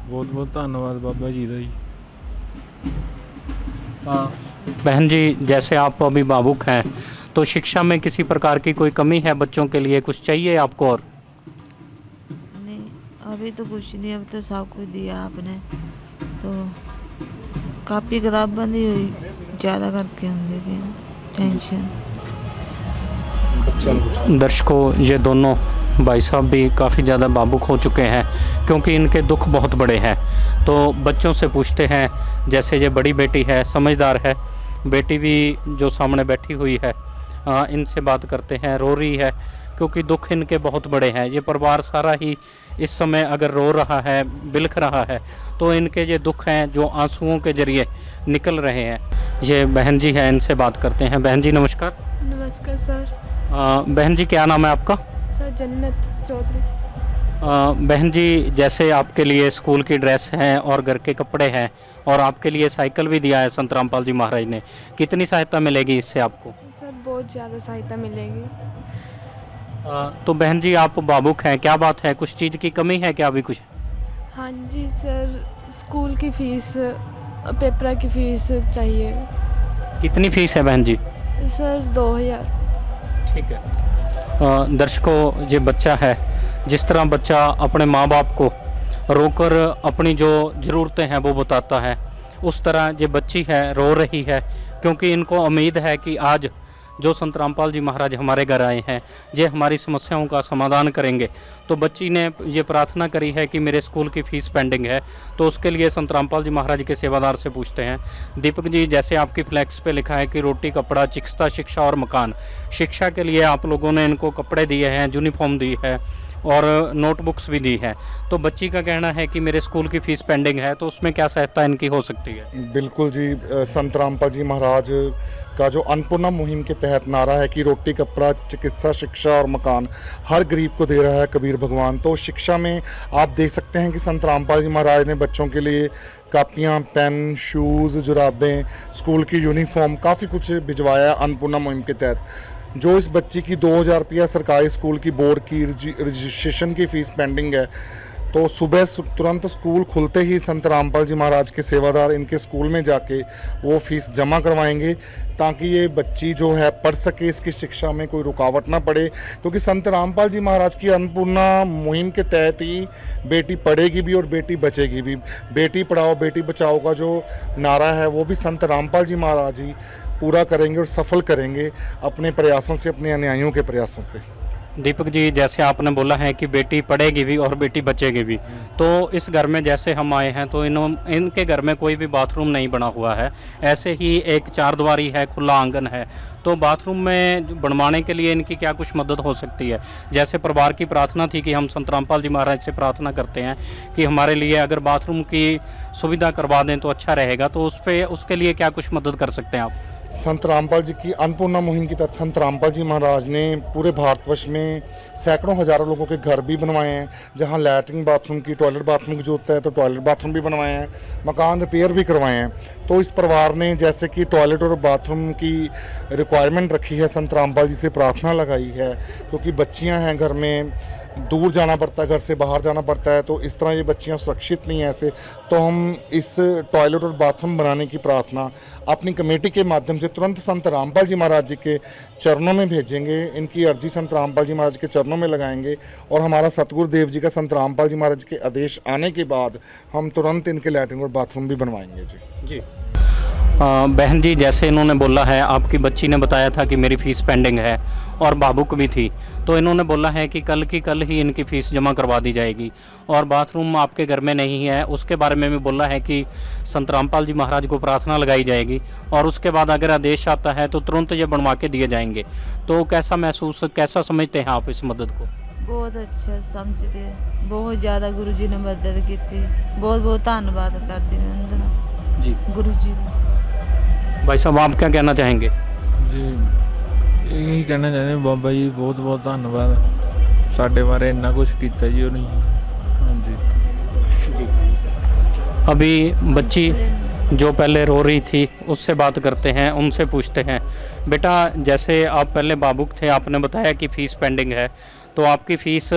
बहुत बहुत धन्यवाद बाबा जी का जी। बहन जी, जैसे आप अभी भावुक हैं, तो शिक्षा में किसी प्रकार की कोई कमी है बच्चों के लिए, कुछ चाहिए आपको? और नहीं, अभी तो कुछ नहीं, अब तो सब कुछ दिया आपने। तो कापी किताब बंदी हुई ज़्यादा करके हम देते हैं टेंशन। दर्शकों, ये दोनों भाई साहब भी काफ़ी ज़्यादा भावुक हो चुके हैं, क्योंकि इनके दुख बहुत बड़े हैं। तो बच्चों से पूछते हैं, जैसे ये बड़ी बेटी है, समझदार है, बेटी भी जो सामने बैठी हुई है, इनसे बात करते हैं। रो रही है क्योंकि दुख इनके बहुत बड़े हैं। ये परिवार सारा ही इस समय अगर रो रहा है, बिलख रहा है, तो इनके ये दुख हैं जो आंसुओं के जरिए निकल रहे हैं। ये बहन जी हैं, इनसे बात करते हैं। बहन जी नमस्कार। नमस्कार सर। बहन जी, क्या नाम है आपका? सर जन्नत चौधरी। बहन जी, जैसे आपके लिए स्कूल की ड्रेस है और घर के कपड़े हैं और आपके लिए साइकिल भी दिया है संत रामपाल जी महाराज ने, कितनी सहायता मिलेगी इससे आपको? सर बहुत ज़्यादा सहायता मिलेगी। तो बहन जी, आप भावुक हैं, क्या बात है, कुछ चीज़ की कमी है क्या अभी कुछ? हाँ जी सर, स्कूल की फ़ीस, पेपर की फ़ीस चाहिए। कितनी फ़ीस है बहन जी? सर 2000। ठीक है। दर्शकों, ये बच्चा है, जिस तरह बच्चा अपने माँ बाप को रोकर अपनी जो ज़रूरतें हैं वो बताता है, उस तरह ये बच्ची है, रो रही है, क्योंकि इनको उम्मीद है कि आज जो संत रामपाल जी महाराज हमारे घर आए हैं, ये हमारी समस्याओं का समाधान करेंगे। तो बच्ची ने ये प्रार्थना करी है कि मेरे स्कूल की फ़ीस पेंडिंग है, तो उसके लिए संत रामपाल जी महाराज के सेवादार से पूछते हैं। दीपक जी, जैसे आपकी फ्लैक्स पे लिखा है कि रोटी, कपड़ा, चिकित्सा, शिक्षा और मकान, शिक्षा के लिए आप लोगों ने इनको कपड़े दिए हैं, यूनिफॉर्म दी है और नोटबुक्स भी दी है, तो बच्ची का कहना है कि मेरे स्कूल की फ़ीस पेंडिंग है, तो उसमें क्या सहायता इनकी हो सकती है? बिल्कुल जी, संत रामपाल जी महाराज का जो अन्नपूर्णा मुहिम के तहत नारा है कि रोटी, कपड़ा, चिकित्सा, शिक्षा और मकान हर गरीब को दे रहा है कबीर भगवान। तो शिक्षा में आप देख सकते हैं कि संत रामपाल जी महाराज ने बच्चों के लिए कापियाँ, पेन, शूज़, जुराबें, स्कूल की यूनिफॉर्म, काफ़ी कुछ भिजवाया अन्नपूर्णा मुहिम के तहत। जो इस बच्ची की 2000 रुपया सरकारी स्कूल की बोर्ड की रजिस्ट्रेशन की फ़ीस पेंडिंग है, तो सुबह तुरंत स्कूल खुलते ही संत रामपाल जी महाराज के सेवादार इनके स्कूल में जाके वो फ़ीस जमा करवाएंगे, ताकि ये बच्ची जो है पढ़ सके, इसकी शिक्षा में कोई रुकावट ना पड़े। क्योंकि संत रामपाल जी महाराज की अन्नपूर्णा मुहिम के तहत ही बेटी पढ़ेगी भी और बेटी बचेगी भी। बेटी पढ़ाओ बेटी बचाओ का जो नारा है वो भी संत रामपाल जी महाराज ही पूरा करेंगे और सफल करेंगे अपने प्रयासों से, अपने अनुयायियों के प्रयासों से। दीपक जी, जैसे आपने बोला है कि बेटी पढ़ेगी भी और बेटी बचेगी भी, तो इस घर में जैसे हम आए हैं तो इनके घर में कोई भी बाथरूम नहीं बना हुआ है, ऐसे ही एक चारदीवारी है, खुला आंगन है, तो बाथरूम में बनवाने के लिए इनकी क्या कुछ मदद हो सकती है? जैसे परिवार की प्रार्थना थी कि हम संत रामपाल जी महाराज से प्रार्थना करते हैं कि हमारे लिए अगर बाथरूम की सुविधा करवा दें तो अच्छा रहेगा, तो उसके लिए क्या कुछ मदद कर सकते हैं आप? संत रामपाल जी की अन्नपूर्णा मुहिम के तहत संत रामपाल जी महाराज ने पूरे भारतवर्ष में सैकड़ों हजारों लोगों के घर भी बनवाए हैं, जहां लैट्रिन बाथरूम की, टॉयलेट बाथरूम की जरूरत है तो टॉयलेट बाथरूम भी बनवाए हैं, मकान रिपेयर भी करवाए हैं। तो इस परिवार ने जैसे कि टॉयलेट और बाथरूम की रिक्वायरमेंट रखी है, संत रामपाल जी से प्रार्थना लगाई है, क्योंकि बच्चियाँ हैं घर में, दूर जाना पड़ता है, घर से बाहर जाना पड़ता है, तो इस तरह ये बच्चियां सुरक्षित नहीं है ऐसे। तो हम इस टॉयलेट और बाथरूम बनाने की प्रार्थना अपनी कमेटी के माध्यम से तुरंत संत रामपाल जी महाराज जी के चरणों में भेजेंगे, इनकी अर्जी संत रामपाल जी महाराज के चरणों में लगाएंगे, और हमारा सतगुरुदेव जी का संत रामपाल जी महाराज के आदेश आने के बाद हम तुरंत इनके लैट्रिन और बाथरूम भी बनवाएंगे। जी बहन जी, जैसे इन्होंने बोला है, आपकी बच्ची ने बताया था कि मेरी फ़ीस पेंडिंग है और भावुक भी थी, तो इन्होंने बोला है कि कल की कल ही इनकी फ़ीस जमा करवा दी जाएगी, और बाथरूम आपके घर में नहीं है उसके बारे में भी बोला है कि संत रामपाल जी महाराज को प्रार्थना लगाई जाएगी, और उसके बाद अगर आदेश आता है तो तुरंत ये बनवा के दिए जाएंगे। तो कैसा समझते हैं आप इस मदद को? बहुत अच्छा समझते, बहुत ज़्यादा गुरु जी ने मदद की थी, बहुत बहुत धन्यवाद करती मैं उनका जी गुरु जी का। भाई साहब, आप क्या कहना चाहेंगे? जी यही कहना चाहते हैं, बाबा जी बहुत बहुत धन्यवाद, साढ़े बारे इन्ना कुछ किया जी उन्हें। हाँ जी। अभी बच्ची जो पहले रो रही थी उससे बात करते हैं, उनसे पूछते हैं, बेटा जैसे आप पहले भावुक थे, आपने बताया कि फ़ीस पेंडिंग है, तो आपकी फ़ीस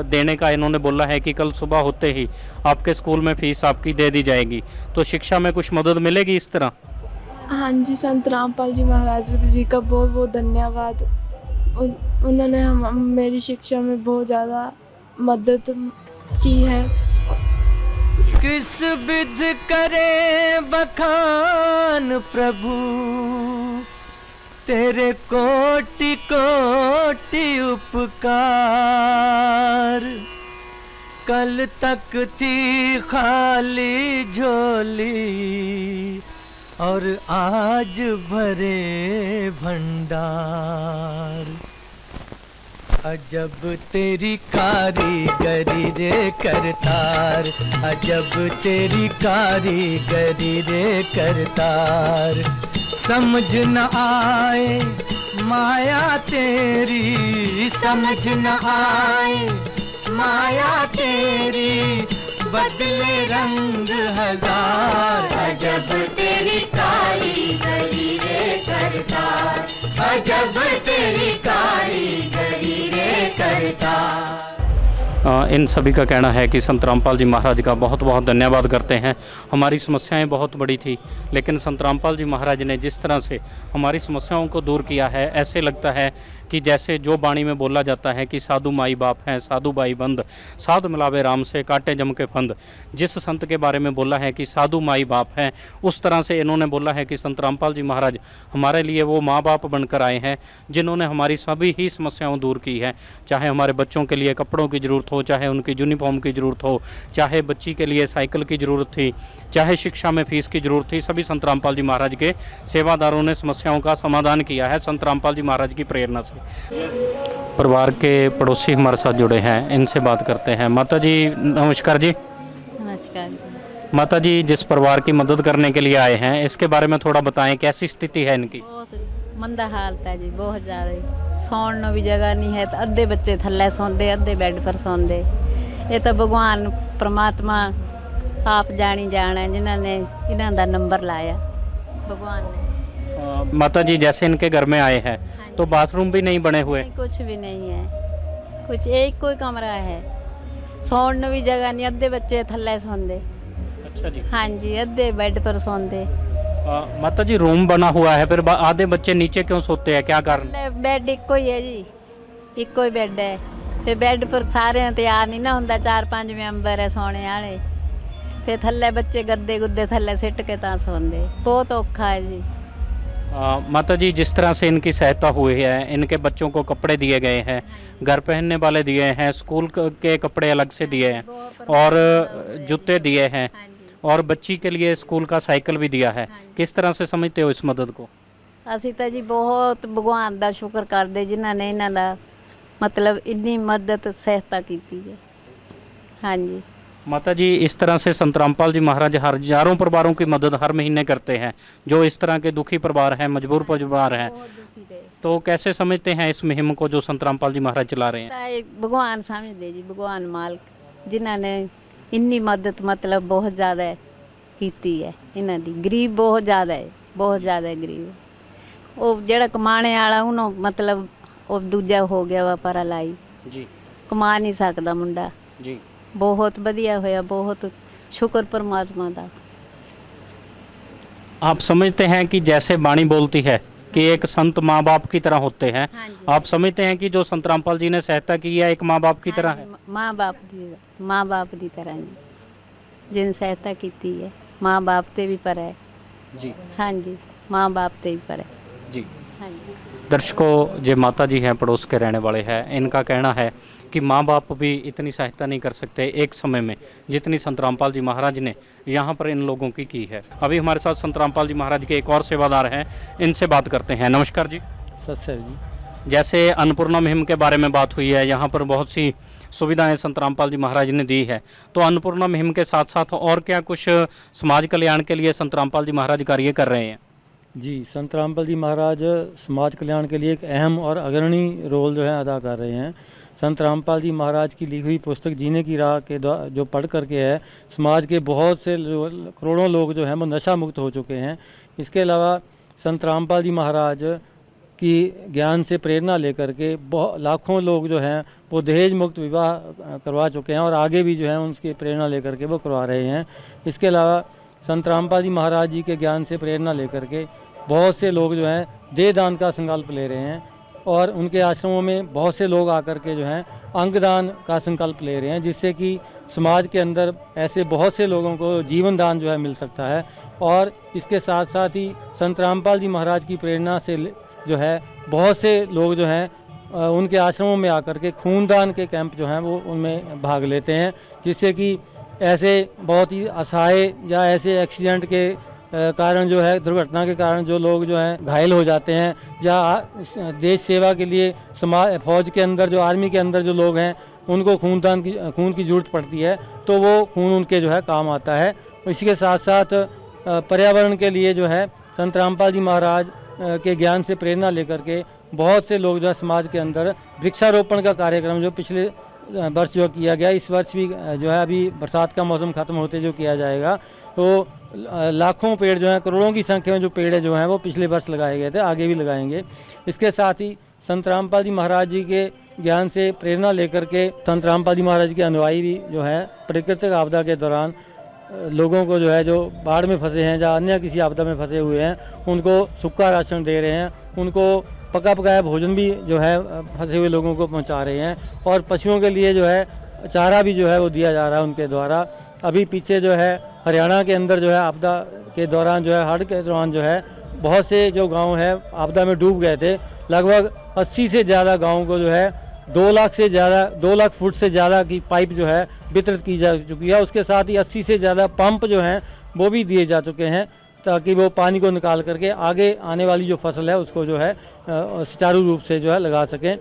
देने का इन्होंने बोला है कि कल सुबह होते ही आपके स्कूल में फ़ीस आपकी दे दी जाएगी, तो शिक्षा में कुछ मदद मिलेगी इस तरह? हाँ जी, संत रामपाल जी महाराज जी का बहुत बहुत धन्यवाद। उन्होंने मेरी शिक्षा में बहुत ज़्यादा मदद की है। किस विध करे बखान प्रभु, तेरे कोटि कोटि उपकार। कल तक थी खाली झोली, और आज भरे भंडार। अजब तेरी कारीगरी रे करतार, अजब तेरी कारीगरी रे करतार। समझ न आए माया तेरी, समझ न आए माया तेरी, बदले रंग हजार। अजब तेरी कारीगरी रे करतार, अजब तेरी कारीगरी रे करतार। इन सभी का कहना है कि संत रामपाल जी महाराज का बहुत बहुत धन्यवाद करते हैं। हमारी समस्याएं बहुत बड़ी थी, लेकिन संत रामपाल जी महाराज ने जिस तरह से हमारी समस्याओं को दूर किया है, ऐसे लगता है कि जैसे जो बाणी में बोला जाता है कि साधु माई बाप हैं, साधु भाई बंद, साधु मिलावे राम से काटे जम के फंद। जिस संत के बारे में बोला है कि साधु माई बाप हैं, उस तरह से इन्होंने बोला है कि संत रामपाल जी महाराज हमारे लिए वो माँ बाप बनकर आए हैं, जिन्होंने हमारी सभी ही समस्याओं दूर की है। चाहे हमारे बच्चों के लिए कपड़ों की ज़रूरत हो, चाहे उनकी यूनिफॉर्म की ज़रूरत हो, चाहे बच्ची के लिए साइकिल की ज़रूरत थी, चाहे शिक्षा में फ़ीस की ज़रूरत थी, सभी संत रामपाल जी महाराज के सेवादारों ने समस्याओं का समाधान किया है, संत रामपाल जी महाराज की प्रेरणा से। परिवार के पड़ोसी हमारे साथ जुड़े हैं, इनसे बात करते हैं। माता जी नमस्कार जी। नमस्कार जी। माता जी, जिस परिवार की मदद करने के लिए आए हैं, इसके बारे में थोड़ा बताएं, कैसी स्थिति है इनकी? बहुत मंदा हालत है जी, बहुत ज़्यादा। सौन नो भी जगह नहीं है, तो अद्धे बच्चे थल्ले सौंदे, अद्धे बेड पर सौंदे। ये तो भगवान परमात्मा आप जानी जान है, जिन्होंने इन्हों का नंबर लाया भगवान ने। माता जी, जैसे इनके घर में आए हैं तो बाथरूम भी नहीं बने हुए? नहीं, कुछ भी नहीं है, कुछ एक कोई कमरा है, सौन नो भी जगह नहीं, अद्धे बच्चे थल्ले सौंदे। अच्छा जी। हाँ जी, अद्धे बेड पर सौंदे। माता जी, रूम बना हुआ है, फिर आधे बच्चे नीचे क्यों सोते हैं, क्या कारण? बेड इको ही है जी, इको ही बेड है, फिर बेड पर सारे तैयार नहीं ना होंगे, 4-5 मैंबर है सोने वाले, फिर थल्ले बच्चे गद्दे गुद्दे थल्ले सिट के ता सौंदे। बहुत औखा है जी। माता जी, जिस तरह से इनकी सहायता हुई है, इनके बच्चों को कपड़े दिए गए हैं, घर पहनने वाले दिए हैं, स्कूल के कपड़े अलग से दिए हैं और जूते दिए हैं और बच्ची के लिए स्कूल का साइकिल भी दिया है। किस तरह से समझते हो इस मदद को? ਅਸੀਂ ਤਾਂ ਜੀ ਬਹੁਤ ਭਗਵਾਨ ਦਾ ਸ਼ੁਕਰ ਕਰਦੇ ਜਿਨ੍ਹਾਂ ਨੇ ਇਹਨਾਂ ਦਾ मतलब ਇੰਨੀ ਮਦਦ ਸਹਾਇਤਾ ਕੀਤੀ है। हाँ जी। माता जी, इस तरह से संत रामपाल जी महाराज हजारों परिवारों की मदद हर महीने करते हैं, जो इस तरह के दुखी परिवार हैं, मजबूर परिवार हैं, तो कैसे समझते हैं इस मुहिम को जो संत रामपाल जी महाराज चला रहे हैं? ਤਾਂ ਇਹ ਭਗਵਾਨ ਸਮਝਦੇ ਜੀ, ਭਗਵਾਨ ਮਾਲਕ ਜਿਨ੍ਹਾਂ ਨੇ ਇੰਨੀ ਮਦਦ मतलब बहुत ज़्यादा ਕੀਤੀ ਹੈ ਇਹਨਾਂ ਦੀ। ਗਰੀਬ ਬਹੁਤ ਜ਼ਿਆਦਾ ਹੈ, ਬਹੁਤ ਜ਼ਿਆਦਾ ਗਰੀਬ। ਉਹ ਜਿਹੜਾ ਕਮਾਣੇ ਵਾਲਾ ਉਹਨੂੰ मतलब ਉਹ ਦੂਜਾ ਹੋ ਗਿਆ ਵਾ ਪਰਾਲਾਈ जी ਕਮਾ ਨਹੀਂ ਸਕਦਾ ਮੁੰਡਾ। जी बहुत बढ़िया होया, बहुत शुक्र परमात्मा का। आप समझते हैं कि जैसे वाणी बोलती है कि एक संत माँ बाप की तरह होते हैं, हाँ जी। आप समझते हैं कि जो संत रामपाल जी ने सहायता की है एक माँ बाप की तरह है? माँ बाप की तरह जी जिन सहायता की है, माँ बाप ते भी पर है जी। हाँ जी, माँ बाप ते भी पर है जी। हाँ जी। दर्शकों, जो माता जी हैं पड़ोस के रहने वाले हैं, इनका कहना है कि माँ बाप भी इतनी सहायता नहीं कर सकते एक समय में जितनी संत रामपाल जी महाराज ने यहाँ पर इन लोगों की है। अभी हमारे साथ संत रामपाल जी महाराज के एक और सेवादार हैं, इनसे बात करते हैं। नमस्कार जी। सत श्री जी। जैसे अन्नपूर्णा मुहिम के बारे में बात हुई है, यहाँ पर बहुत सी सुविधाएं संत रामपाल जी महाराज ने दी है, तो अन्नपूर्णा मुहिम के साथ साथ और क्या कुछ समाज कल्याण के लिए संत रामपाल जी महाराज कार्य कर रहे हैं? जी, संत रामपाल जी महाराज समाज कल्याण के लिए एक अहम और अग्रणी रोल जो है अदा कर रहे हैं। संत रामपाल जी महाराज की लिखी हुई पुस्तक जीने की राह के जो पढ़ करके है, समाज के बहुत से करोड़ों लोग जो हैं वो नशा मुक्त हो चुके हैं। इसके अलावा संत रामपाल जी महाराज की ज्ञान से प्रेरणा लेकर के लाखों लोग जो हैं वो दहेज मुक्त विवाह करवा चुके हैं और आगे भी जो है उनकी प्रेरणा लेकर के वो करवा रहे हैं। इसके अलावा संत रामपाल जी महाराज जी के ज्ञान से प्रेरणा लेकर के बहुत से लोग जो हैं देह दान का संकल्प ले रहे हैं और उनके आश्रमों में बहुत से लोग आकर के जो हैं अंगदान का संकल्प ले रहे हैं, जिससे कि समाज के अंदर ऐसे बहुत से लोगों को जीवन दान जो है मिल सकता है। और इसके साथ साथ ही संत रामपाल जी महाराज की प्रेरणा से जो है बहुत से लोग जो हैं उनके आश्रमों में आकर के खूनदान के कैंप जो हैं वो उनमें भाग लेते हैं, जिससे कि ऐसे बहुत ही असहाय या ऐसे एक्सीडेंट के कारण जो है दुर्घटना के कारण जो लोग जो हैं घायल हो जाते हैं, या देश सेवा के लिए समाज फौज के अंदर जो आर्मी के अंदर जो लोग हैं उनको खून की ज़रूरत पड़ती है, तो वो खून उनके जो है काम आता है। इसी के साथ साथ पर्यावरण के लिए जो है संत रामपाल जी महाराज के ज्ञान से प्रेरणा लेकर के बहुत से लोग जो है समाज के अंदर वृक्षारोपण का कार्यक्रम जो पिछले वर्ष जो किया गया, इस वर्ष भी जो है अभी बरसात का मौसम ख़त्म होते जो किया जाएगा, तो लाखों पेड़ जो हैं, करोड़ों की संख्या में जो पेड़ जो हैं वो पिछले वर्ष लगाए गए थे, आगे भी लगाएंगे। इसके साथ ही संत रामपाल जी महाराज जी के ज्ञान से प्रेरणा लेकर के संत रामपाल जी महाराज के अनुयायी भी जो है प्राकृतिक आपदा के दौरान लोगों को जो है जो बाढ़ में फंसे हैं या अन्य किसी आपदा में फंसे हुए हैं उनको सूखा राशन दे रहे हैं, उनको पका पकाया भोजन भी जो है फंसे हुए लोगों को पहुंचा रहे हैं, और पशुओं के लिए जो है चारा भी जो है वो दिया जा रहा है उनके द्वारा। अभी पीछे जो है हरियाणा के अंदर जो है आपदा के दौरान जो है हड़ के दौरान जो है बहुत से जो गांव है आपदा में डूब गए थे, लगभग 80 से ज़्यादा गाँव को जो है 2 लाख फुट से ज़्यादा की पाइप जो है वितरित की जा चुकी है। उसके साथ ही 80 से ज़्यादा पंप जो हैं वो भी दिए जा चुके हैं, ताकि वो पानी को निकाल करके आगे आने वाली जो फसल है उसको जो है सुचारू रूप से जो है लगा सकें।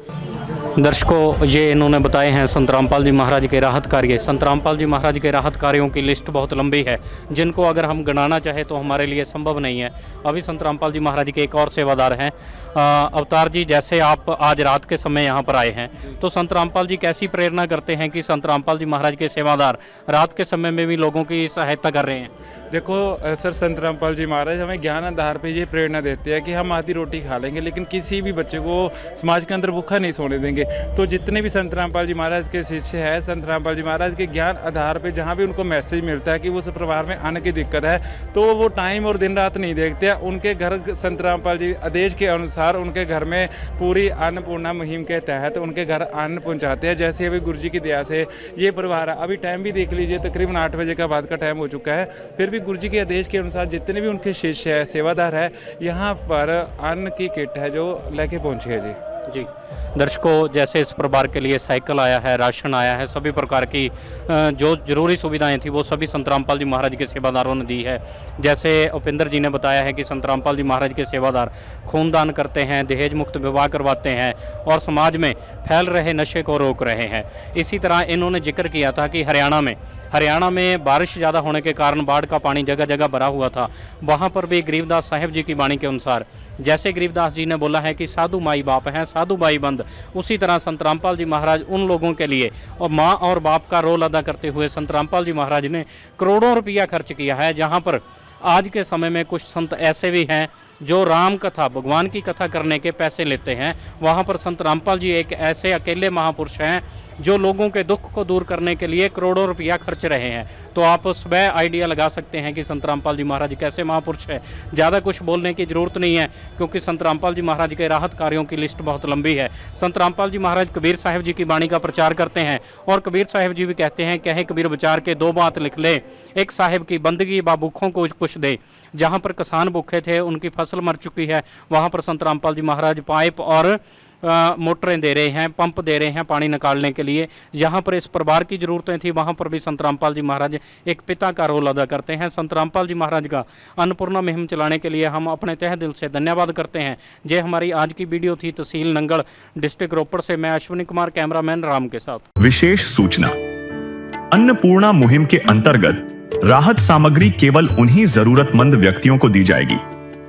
दर्शकों, ये इन्होंने बताए हैं संत रामपाल जी महाराज के राहत कार्य। संत रामपाल जी महाराज के राहत कार्यों की लिस्ट बहुत लंबी है, जिनको अगर हम गिनाना चाहें तो हमारे लिए संभव नहीं है। अभी संत रामपाल जी महाराज के एक और सेवादार हैं अवतार जी। जैसे आप आज रात के समय यहाँ पर आए हैं, तो संत रामपाल जी कैसी प्रेरणा करते हैं कि संत रामपाल जी महाराज के सेवादार रात के समय में भी लोगों की सहायता कर रहे हैं? देखो सर, संत रामपाल जी महाराज हमें ज्ञान आधार पे ये प्रेरणा देते हैं कि हम आधी रोटी खा लेंगे लेकिन किसी भी बच्चे को समाज के अंदर भूखा नहीं सोने देंगे। तो जितने भी संत रामपाल जी महाराज के शिष्य हैं, संत रामपाल जी महाराज के ज्ञान आधार पे जहाँ भी उनको मैसेज मिलता है कि उस परिवार में अन्न की दिक्कत है, तो वो टाइम और दिन रात नहीं देखते हैं। उनके घर संत रामपाल जी आदेश के अनुसार सेवादार उनके घर में पूरी अन्नपूर्णा मुहिम के तहत उनके घर अन्न पहुंचाते हैं। जैसे अभी गुरुजी की दया से ये परिवार, अभी टाइम भी देख लीजिए, तकरीबन 8 बजे का बाद का टाइम हो चुका है, फिर भी गुरुजी के आदेश के अनुसार जितने भी उनके शिष्य है, सेवादार है, यहाँ पर अन्न की किट है जो लेके पहुँचे है जी। दर्शकों, जैसे इस परिवार के लिए साइकिल आया है, राशन आया है, सभी प्रकार की जो जरूरी सुविधाएं थी वो सभी संत रामपाल जी महाराज के सेवादारों ने दी है। जैसे उपेंद्र जी ने बताया है कि संत रामपाल जी महाराज के सेवादार खूनदान करते हैं, दहेज मुक्त विवाह करवाते हैं और समाज में फैल रहे नशे को रोक रहे हैं। इसी तरह इन्होंने जिक्र किया था कि हरियाणा में बारिश ज़्यादा होने के कारण बाढ़ का पानी जगह जगह भरा हुआ था। वहाँ पर भी गरीबदास साहिब जी की वाणी के अनुसार, जैसे गरीबदास जी ने बोला है कि साधु माई बाप हैं, साधु भाई बंद, उसी तरह संत रामपाल जी महाराज उन लोगों के लिए और माँ और बाप का रोल अदा करते हुए संत रामपाल जी महाराज ने करोड़ों रुपया खर्च किया है। जहाँ पर आज के समय में कुछ संत ऐसे भी हैं जो राम कथा, भगवान की कथा करने के पैसे लेते हैं, वहाँ पर संत रामपाल जी एक ऐसे अकेले महापुरुष हैं जो लोगों के दुख को दूर करने के लिए करोड़ों रुपया खर्च रहे हैं। तो आप स्वयं आइडिया लगा सकते हैं कि संत रामपाल जी महाराज कैसे महापुरुष है। ज़्यादा कुछ बोलने की ज़रूरत नहीं है क्योंकि संत रामपाल जी महाराज के राहत कार्यों की लिस्ट बहुत लंबी है। संत रामपाल जी महाराज कबीर साहिब जी की वाणी का प्रचार करते हैं और कबीर साहिब जी भी कहते हैं, कहे कबीर विचार के 2 बात लिख ले, एक साहिब की बंदगी बा भूखों को कुछ दे। जहाँ पर किसान भूखे थे, उनकी फसल मर चुकी है, वहाँ पर संत रामपाल जी महाराज पाइप और मोटरें दे रहे हैं, पंप दे रहे हैं पानी निकालने के लिए। जहाँ पर इस परिवार की ज़रूरतें थी वहाँ पर भी संत रामपाल जी महाराज एक पिता का रोल अदा करते हैं। संत रामपाल जी महाराज का अन्नपूर्णा मुहिम चलाने के लिए हम अपने तह दिल से धन्यवाद करते हैं। ये हमारी आज की वीडियो थी तहसील नंगल, डिस्ट्रिक्ट रोपड़ से। मैं अश्विनी कुमार, कैमरामैन राम के साथ। विशेष सूचना, अन्नपूर्णा मुहिम के अंतर्गत राहत सामग्री केवल उन्हीं जरूरतमंद व्यक्तियों को दी जाएगी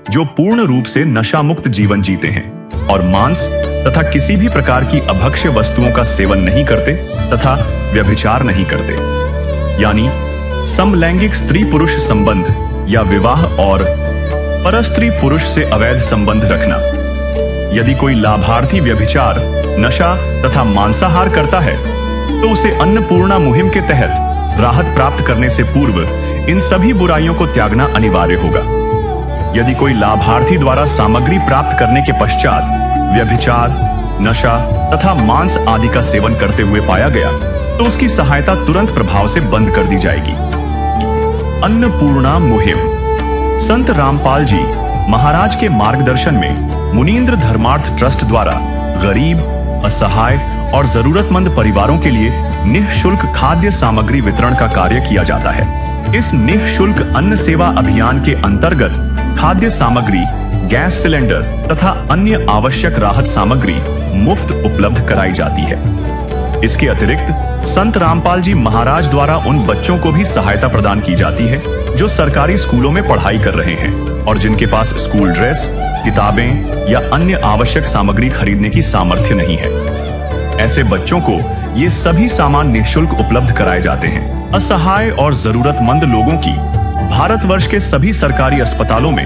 जो पूर्ण रूप से नशा मुक्त जीवन जीते हैं और मांस तथा किसी भी प्रकार की अभक्ष्य वस्तुओं का सेवन नहीं करते तथा व्यभिचार नहीं करते, यानी समलैंगिक स्त्री पुरुष संबंध या विवाह और परस्त्री पुरुष से अवैध संबंध रखना। यदि कोई लाभार्थी व्यभिचार, नशा तथा मांसाहार करता है तो उसे अन्नपूर्णा मुहिम के तहत राहत प्राप्त करने से पूर्व इन सभी बुराइयों को त्यागना अनिवार्य होगा। यदि कोई लाभार्थी द्वारा सामग्री प्राप्त करने के पश्चात व्यभिचार, नशा तथा मांस आदि का सेवन करते हुए पाया गया तो उसकी सहायता तुरंत प्रभाव से बंद कर दी जाएगी। अन्नपूर्णा मुहिम संत रामपाल जी महाराज के मार्गदर्शन में मुनींद्र धर्मार्थ ट्रस्ट द्वारा गरीब, असहाय और जरूरतमंद परिवारों के लिए निःशुल्क खाद्य सामग्री वितरण का कार्य किया जाता है। इस निःशुल्क अन्न सेवा अभियान के अंतर्गत खाद्य सामग्री, गैस सिलेंडर तथा अन्य आवश्यक राहत सामग्री मुफ्त उपलब्ध कराई जाती है। इसके अतिरिक्त संत रामपाल जी महाराज द्वारा उन बच्चों को भी सहायता प्रदान की जाती है जो सरकारी स्कूलों में पढ़ाई कर रहे हैं और जिनके पास स्कूल ड्रेस, किताबें या अन्य आवश्यक सामग्री खरीदने की सामर्थ्य नहीं है। ऐसे बच्चों को ये सभी सामान निःशुल्क उपलब्ध कराए जाते हैं। असहाय और जरूरतमंद लोगों की भारतवर्ष के सभी सरकारी अस्पतालों में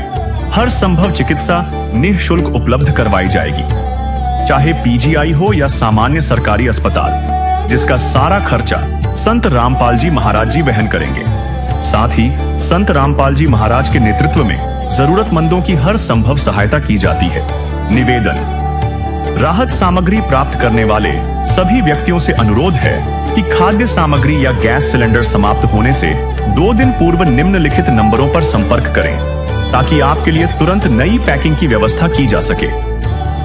हर संभव चिकित्सा निःशुल्क उपलब्ध करवाई जाएगी, चाहे पीजीआई हो या सामान्य सरकारी अस्पताल, जिसका सारा खर्चा संत रामपाल जी महाराज जी वहन करेंगे। साथ ही संत रामपाल जी महाराज के नेतृत्व में जरूरतमंदों की हर संभव सहायता की जाती है। निवेदन, राहत सामग्री प्राप्त करने वाले सभी व्यक्तियों से अनुरोध है कि खाद्य सामग्री या गैस सिलेंडर समाप्त होने से 2 दिन पूर्व निम्नलिखित नंबरों पर संपर्क करें ताकि आपके लिए तुरंत नई पैकिंग की व्यवस्था की जा सके।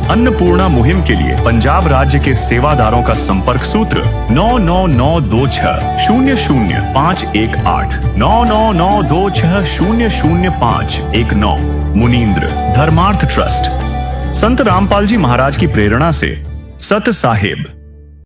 अन्नपूर्णा मुहिम के लिए पंजाब राज्य के सेवादारों का संपर्क सूत्र 9992600518 9992600519। मुनींद्र धर्मार्थ ट्रस्ट, संत रामपाल जी महाराज की प्रेरणा से सत साहिब।